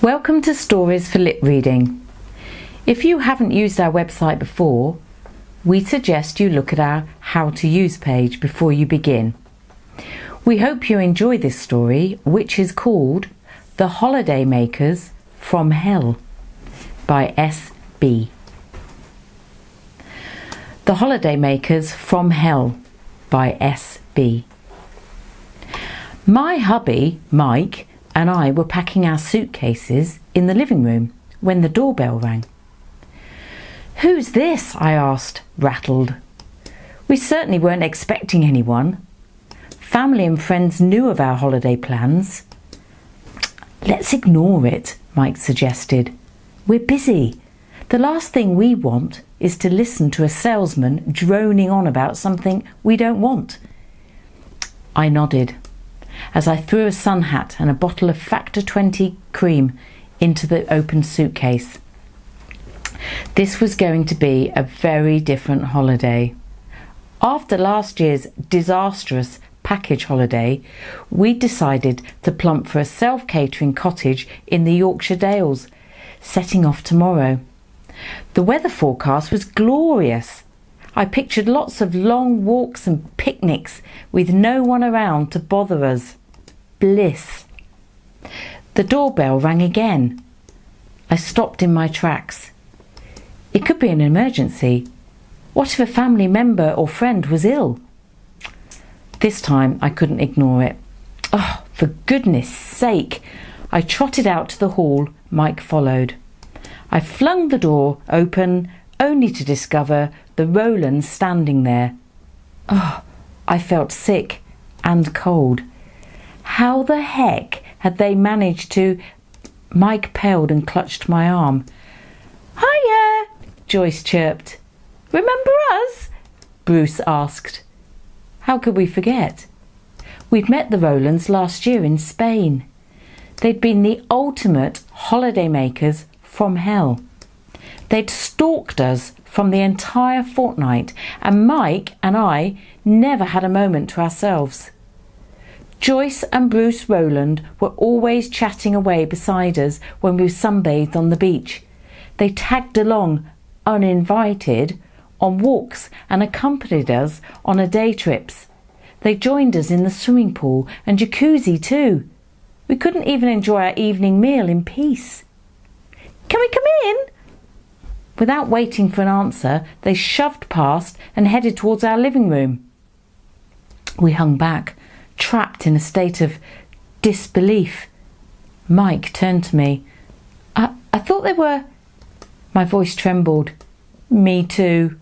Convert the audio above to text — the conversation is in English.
Welcome to Stories for Lip Reading. If you haven't used our website before, we suggest you look at our How to Use page before you begin. We hope you enjoy this story, which is called The Holidaymakers from Hell by S.B. The Holidaymakers from Hell by S.B. My hubby, Mike, and I were packing our suitcases in the living room when the doorbell rang. "Who's this?" I asked, rattled. We certainly weren't expecting anyone. Family and friends knew of our holiday plans. "Let's ignore it," Mike suggested. "We're busy. The last thing we want is to listen to a salesman droning on about something we don't want." I nodded as I threw a sun hat and a bottle of Factor 20 cream into the open suitcase. This was going to be a very different holiday. After last year's disastrous package holiday, we decided to plump for a self-catering cottage in the Yorkshire Dales, setting off tomorrow. The weather forecast was glorious. I pictured lots of long walks and picnics with no one around to bother us. Bliss. The doorbell rang again. I stopped in my tracks. It could be an emergency. What if a family member or friend was ill? This time I couldn't ignore it. "Oh, for goodness sake!" I trotted out to the hall. Mike followed. I flung the door open, only to discover the Rowlands standing there. Oh, I felt sick and cold. How the heck had they managed to... Mike paled and clutched my arm. "Hiya!" Joyce chirped. "Remember us?" Bruce asked. How could we forget? We'd met the Rowlands last year in Spain. They'd been the ultimate holidaymakers from hell. They'd stalked us from the entire fortnight, and Mike and I never had a moment to ourselves. Joyce and Bruce Rowland were always chatting away beside us when we sunbathed on the beach. They tagged along, uninvited, on walks and accompanied us on our day trips. They joined us in the swimming pool and jacuzzi too. We couldn't even enjoy our evening meal in peace. "Can we come in?" Without waiting for an answer, they shoved past and headed towards our living room. We hung back, trapped in a state of disbelief. Mike turned to me. I thought they were..." My voice trembled. "Me too."